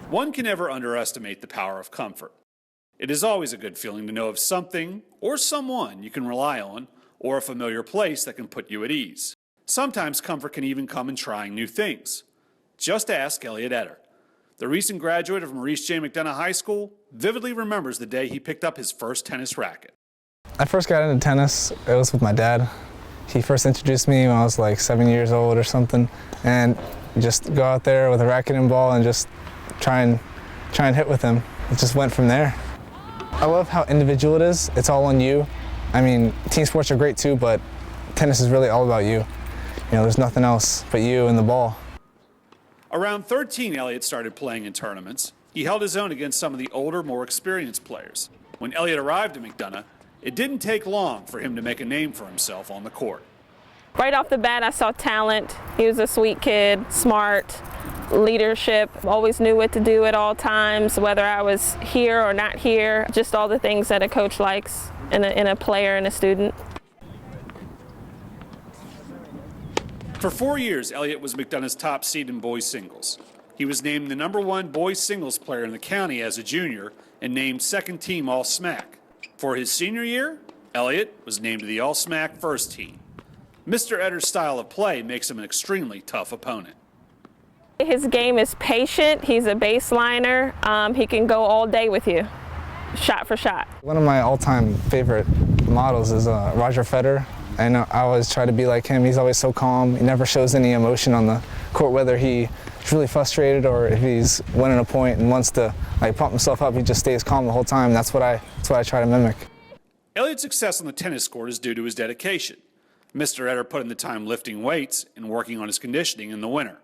One can never underestimate the power of comfort. It is always a good feeling to know of something or someone you can rely on, or a familiar place that can put you at ease. Sometimes comfort can even come in trying new things. Just ask Elliot Etter. The recent graduate of Maurice J. McDonough High School vividly remembers the day he picked up his first tennis racket. I first got into tennis, it was with my dad. He first introduced me when I was like 7 years old or something, and just go out there with a racket and ball and just try and hit with him. It just went from there. I love how individual it is. It's all on you. I mean, team sports are great too, but tennis is really all about you. You know, there's nothing else but you and the ball. Around 13, Elliot started playing in tournaments. He held his own against some of the older, more experienced players. When Elliot arrived at McDonough, it didn't take long for him to make a name for himself on the court. Right off the bat, I saw talent. He was a sweet kid, smart, leadership, always knew what to do at all times, whether I was here or not here, just all the things that a coach likes in a player and a student. For 4 years, Elliot was McDonough's top seed in boys singles. He was named the #1 boys singles player in the county as a junior and named second team All-SMAC. For his senior year, Elliot was named to the All-SMAC first team. Mr. Etter's style of play makes him an extremely tough opponent. His game is patient. He's a baseliner. He can go all day with you, shot for shot. One of my all-time favorite models is Roger Federer. And I always try to be like him. He's always so calm. He never shows any emotion on the court, whether he's really frustrated or if he's winning a point and wants to like pump himself up. He just stays calm the whole time. That's what I try to mimic. Elliot's success on the tennis court is due to his dedication. Mr. Etter put in the time lifting weights and working on his conditioning in the winter.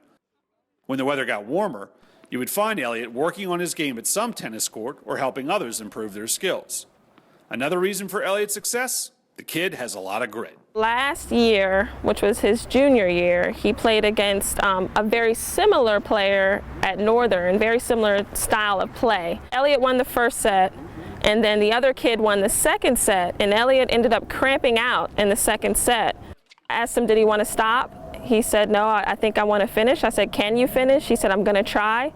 When the weather got warmer, you would find Elliot working on his game at some tennis court or helping others improve their skills. Another reason for Elliot's success? The kid has a lot of grit. Last year, which was his junior year, he played against a very similar player at Northern, very similar style of play. Elliot won the first set, and then the other kid won the second set, and Elliot ended up cramping out in the second set. I asked him, did he want to stop? He said, no, I think I want to finish. I said, can you finish? He said, I'm going to try.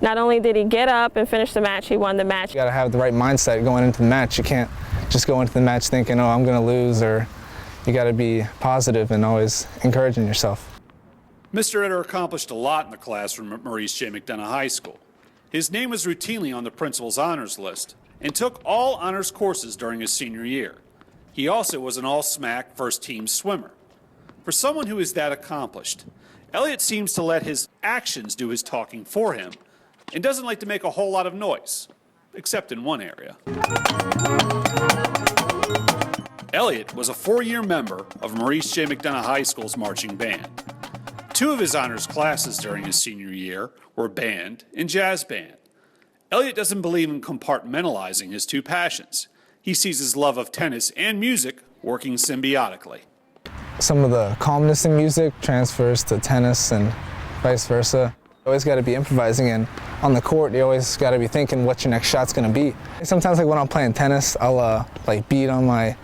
Not only did he get up and finish the match, he won the match. You got to have the right mindset going into the match. You can't just go into the match thinking, oh, I'm going to lose, or you got to be positive and always encouraging yourself. Mr. Etter accomplished a lot in the classroom at Maurice J. McDonough High School. His name was routinely on the principal's honors list and took all honors courses during his senior year. He also was an All-SMAC first-team swimmer. For someone who is that accomplished, Elliot seems to let his actions do his talking for him and doesn't like to make a whole lot of noise, except in one area. Elliot was a 4-year member of Maurice J. McDonough High School's marching band. 2 of his honors classes during his senior year were band and jazz band. Elliot doesn't believe in compartmentalizing his 2 passions. He sees his love of tennis and music working symbiotically. Some of the calmness in music transfers to tennis and vice versa. You always got to be improvising, and on the court you always got to be thinking what your next shot's going to be. Sometimes like when I'm playing tennis, I'll like beat on my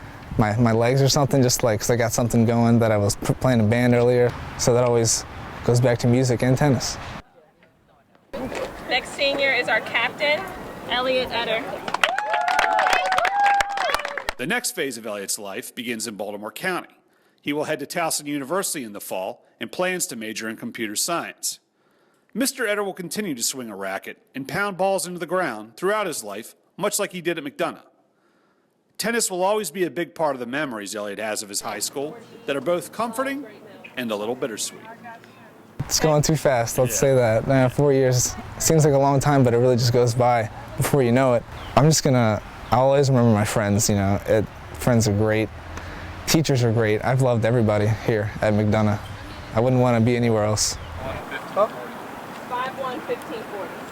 legs or something, just like because I got something going that I was playing in band earlier. So that always goes back to music and tennis. Next senior is our captain, Elliot Etter. The next phase of Elliot's life begins in Baltimore County. He will head to Towson University in the fall and plans to major in computer science. Mr. Etter will continue to swing a racket and pound balls into the ground throughout his life, much like he did at McDonough. Tennis will always be a big part of the memories Elliot has of his high school that are both comforting and a little bittersweet. It's going too fast, let's say that. 4 years seems like a long time, but it really just goes by before you know it. I'll always remember my friends, friends are great. Teachers are great. I've loved everybody here at McDonough. I wouldn't want to be anywhere else. 5'1", 1540.